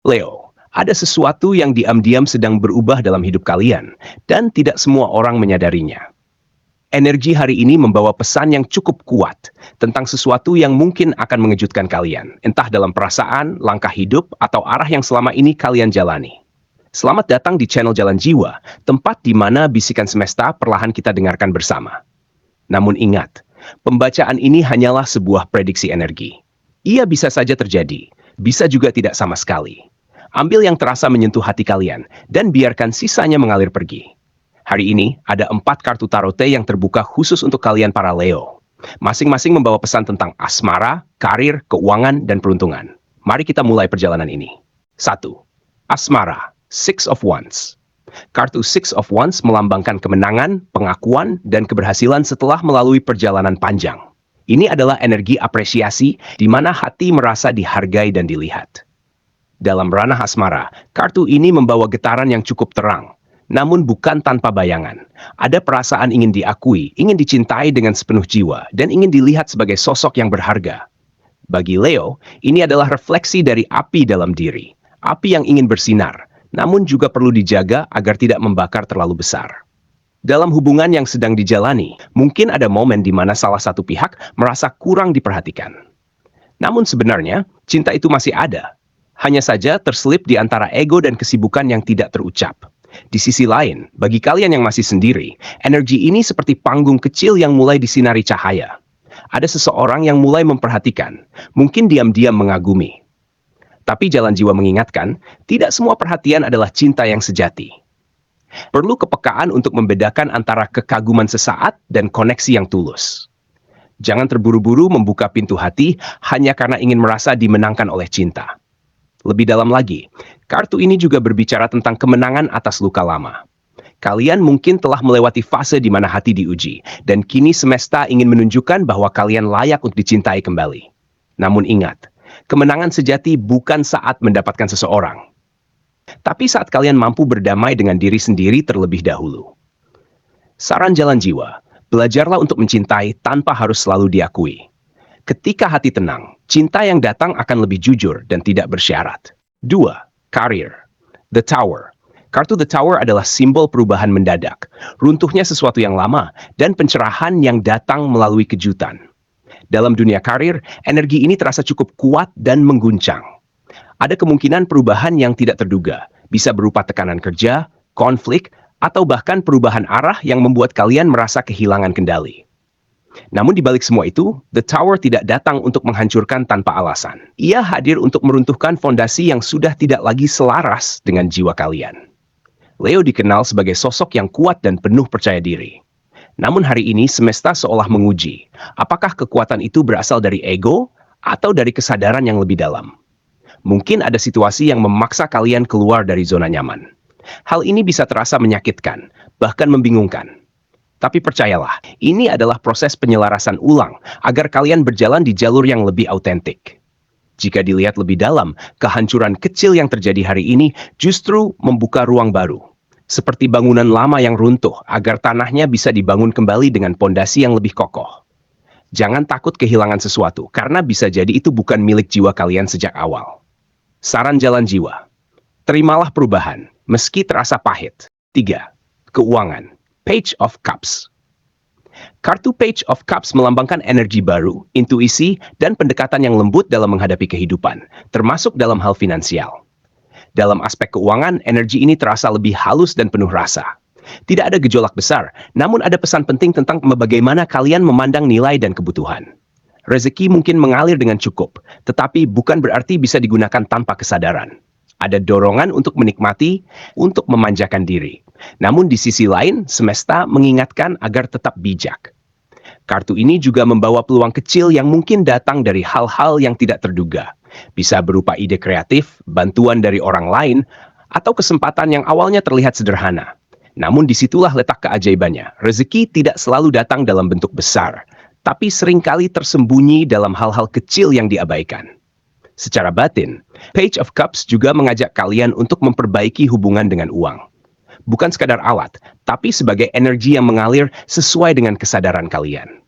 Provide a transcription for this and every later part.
Leo, ada sesuatu yang diam-diam sedang berubah dalam hidup kalian, dan tidak semua orang menyadarinya. Energi hari ini membawa pesan yang cukup kuat tentang sesuatu yang mungkin akan mengejutkan kalian, entah dalam perasaan, langkah hidup, atau arah yang selama ini kalian jalani. Selamat datang di channel Jalan Jiwa, tempat di mana bisikan semesta perlahan kita dengarkan bersama. Namun ingat, pembacaan ini hanyalah sebuah prediksi energi. Ia bisa saja terjadi, bisa juga tidak sama sekali. Ambil yang terasa menyentuh hati kalian, dan biarkan sisanya mengalir pergi. Hari ini, ada 4 kartu tarot yang terbuka khusus untuk kalian para Leo. Masing-masing membawa pesan tentang asmara, karir, keuangan, dan peruntungan. Mari kita mulai perjalanan ini. 1. Asmara, Six of Wands. Kartu Six of Wands melambangkan kemenangan, pengakuan, dan keberhasilan setelah melalui perjalanan panjang. Ini adalah energi apresiasi di mana hati merasa dihargai dan dilihat. Dalam ranah asmara, kartu ini membawa getaran yang cukup terang. Namun bukan tanpa bayangan. Ada perasaan ingin diakui, ingin dicintai dengan sepenuh jiwa, dan ingin dilihat sebagai sosok yang berharga. Bagi Leo, ini adalah refleksi dari api dalam diri. Api yang ingin bersinar, namun juga perlu dijaga agar tidak membakar terlalu besar. Dalam hubungan yang sedang dijalani, mungkin ada momen di mana salah satu pihak merasa kurang diperhatikan. Namun sebenarnya, cinta itu masih ada. Hanya saja terselip di antara ego dan kesibukan yang tidak terucap. Di sisi lain, bagi kalian yang masih sendiri, energi ini seperti panggung kecil yang mulai disinari cahaya. Ada seseorang yang mulai memperhatikan, mungkin diam-diam mengagumi. Tapi Jalan Jiwa mengingatkan, tidak semua perhatian adalah cinta yang sejati. Perlu kepekaan untuk membedakan antara kekaguman sesaat dan koneksi yang tulus. Jangan terburu-buru membuka pintu hati hanya karena ingin merasa dimenangkan oleh cinta. Lebih dalam lagi, kartu ini juga berbicara tentang kemenangan atas luka lama. Kalian mungkin telah melewati fase di mana hati diuji, dan kini semesta ingin menunjukkan bahwa kalian layak untuk dicintai kembali. Namun ingat, kemenangan sejati bukan saat mendapatkan seseorang, tapi saat kalian mampu berdamai dengan diri sendiri terlebih dahulu. Saran Jalan Jiwa, belajarlah untuk mencintai tanpa harus selalu diakui. Ketika hati tenang, cinta yang datang akan lebih jujur dan tidak bersyarat. 2. Karir. The Tower. Kartu The Tower adalah simbol perubahan mendadak, runtuhnya sesuatu yang lama, dan pencerahan yang datang melalui kejutan. Dalam dunia karir, energi ini terasa cukup kuat dan mengguncang. Ada kemungkinan perubahan yang tidak terduga, bisa berupa tekanan kerja, konflik, atau bahkan perubahan arah yang membuat kalian merasa kehilangan kendali. Namun di balik semua itu, The Tower tidak datang untuk menghancurkan tanpa alasan. Ia hadir untuk meruntuhkan fondasi yang sudah tidak lagi selaras dengan jiwa kalian. Leo dikenal sebagai sosok yang kuat dan penuh percaya diri. Namun hari ini semesta seolah menguji, apakah kekuatan itu berasal dari ego atau dari kesadaran yang lebih dalam. Mungkin ada situasi yang memaksa kalian keluar dari zona nyaman. Hal ini bisa terasa menyakitkan, bahkan membingungkan. Tapi percayalah, ini adalah proses penyelarasan ulang agar kalian berjalan di jalur yang lebih autentik. Jika dilihat lebih dalam, kehancuran kecil yang terjadi hari ini justru membuka ruang baru. Seperti bangunan lama yang runtuh agar tanahnya bisa dibangun kembali dengan pondasi yang lebih kokoh. Jangan takut kehilangan sesuatu, karena bisa jadi itu bukan milik jiwa kalian sejak awal. Saran Jalan Jiwa. Terimalah perubahan, meski terasa pahit. 3. Keuangan. Page of Cups. Kartu Page of Cups melambangkan energi baru, intuisi, dan pendekatan yang lembut dalam menghadapi kehidupan, termasuk dalam hal finansial. Dalam aspek keuangan, energi ini terasa lebih halus dan penuh rasa. Tidak ada gejolak besar, namun ada pesan penting tentang bagaimana kalian memandang nilai dan kebutuhan. Rezeki mungkin mengalir dengan cukup, tetapi bukan berarti bisa digunakan tanpa kesadaran. Ada dorongan untuk menikmati, untuk memanjakan diri. Namun di sisi lain, semesta mengingatkan agar tetap bijak. Kartu ini juga membawa peluang kecil yang mungkin datang dari hal-hal yang tidak terduga. Bisa berupa ide kreatif, bantuan dari orang lain, atau kesempatan yang awalnya terlihat sederhana. Namun disitulah letak keajaibannya. Rezeki tidak selalu datang dalam bentuk besar, tapi seringkali tersembunyi dalam hal-hal kecil yang diabaikan. Secara batin, Page of Cups juga mengajak kalian untuk memperbaiki hubungan dengan uang. Bukan sekadar alat, tapi sebagai energi yang mengalir sesuai dengan kesadaran kalian.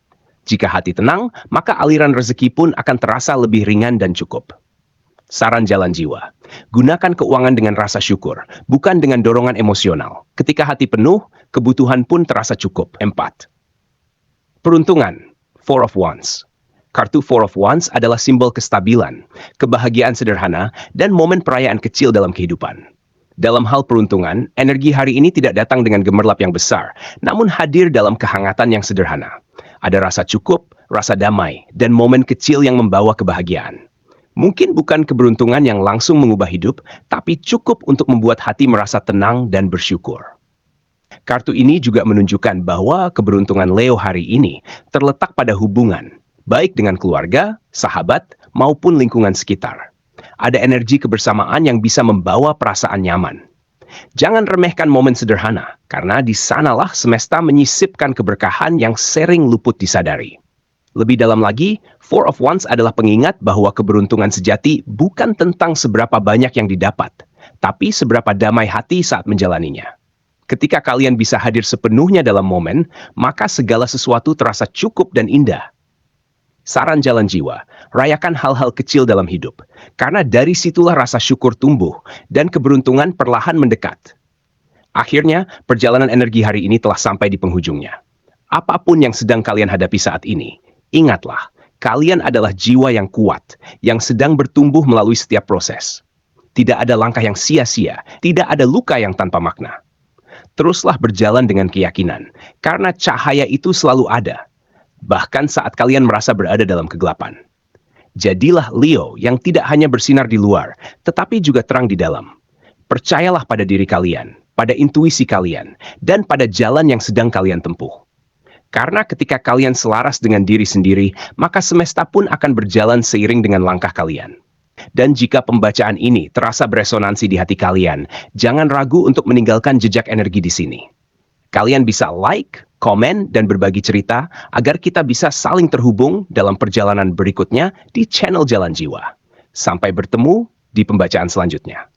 Jika hati tenang, maka aliran rezeki pun akan terasa lebih ringan dan cukup. Saran jalan jiwa. Gunakan keuangan dengan rasa syukur, bukan dengan dorongan emosional. Ketika hati penuh, kebutuhan pun terasa cukup. 4. Peruntungan. Four of Wands. Kartu Four of Wands adalah simbol kestabilan, kebahagiaan sederhana, dan momen perayaan kecil dalam kehidupan. Dalam hal peruntungan, energi hari ini tidak datang dengan gemerlap yang besar, namun hadir dalam kehangatan yang sederhana. Ada rasa cukup, rasa damai, dan momen kecil yang membawa kebahagiaan. Mungkin bukan keberuntungan yang langsung mengubah hidup, tapi cukup untuk membuat hati merasa tenang dan bersyukur. Kartu ini juga menunjukkan bahwa keberuntungan Leo hari ini terletak pada hubungan, baik dengan keluarga, sahabat, maupun lingkungan sekitar. Ada energi kebersamaan yang bisa membawa perasaan nyaman. Jangan remehkan momen sederhana, karena di sanalah semesta menyisipkan keberkahan yang sering luput disadari. Lebih dalam lagi, Four of Wands adalah pengingat bahwa keberuntungan sejati bukan tentang seberapa banyak yang didapat, tapi seberapa damai hati saat menjalaninya. Ketika kalian bisa hadir sepenuhnya dalam momen, maka segala sesuatu terasa cukup dan indah. Saran jalan jiwa, rayakan hal-hal kecil dalam hidup, karena dari situlah rasa syukur tumbuh dan keberuntungan perlahan mendekat. Akhirnya, perjalanan energi hari ini telah sampai di penghujungnya. Apapun yang sedang kalian hadapi saat ini, ingatlah, kalian adalah jiwa yang kuat, yang sedang bertumbuh melalui setiap proses. Tidak ada langkah yang sia-sia, tidak ada luka yang tanpa makna. Teruslah berjalan dengan keyakinan, karena cahaya itu selalu ada, bahkan saat kalian merasa berada dalam kegelapan. Jadilah Leo yang tidak hanya bersinar di luar, tetapi juga terang di dalam. Percayalah pada diri kalian, pada intuisi kalian, dan pada jalan yang sedang kalian tempuh. Karena ketika kalian selaras dengan diri sendiri, maka semesta pun akan berjalan seiring dengan langkah kalian. Dan jika pembacaan ini terasa beresonansi di hati kalian, jangan ragu untuk meninggalkan jejak energi di sini. Kalian bisa like, komen, dan berbagi cerita agar kita bisa saling terhubung dalam perjalanan berikutnya di channel Jalan Jiwa. Sampai bertemu di pembacaan selanjutnya.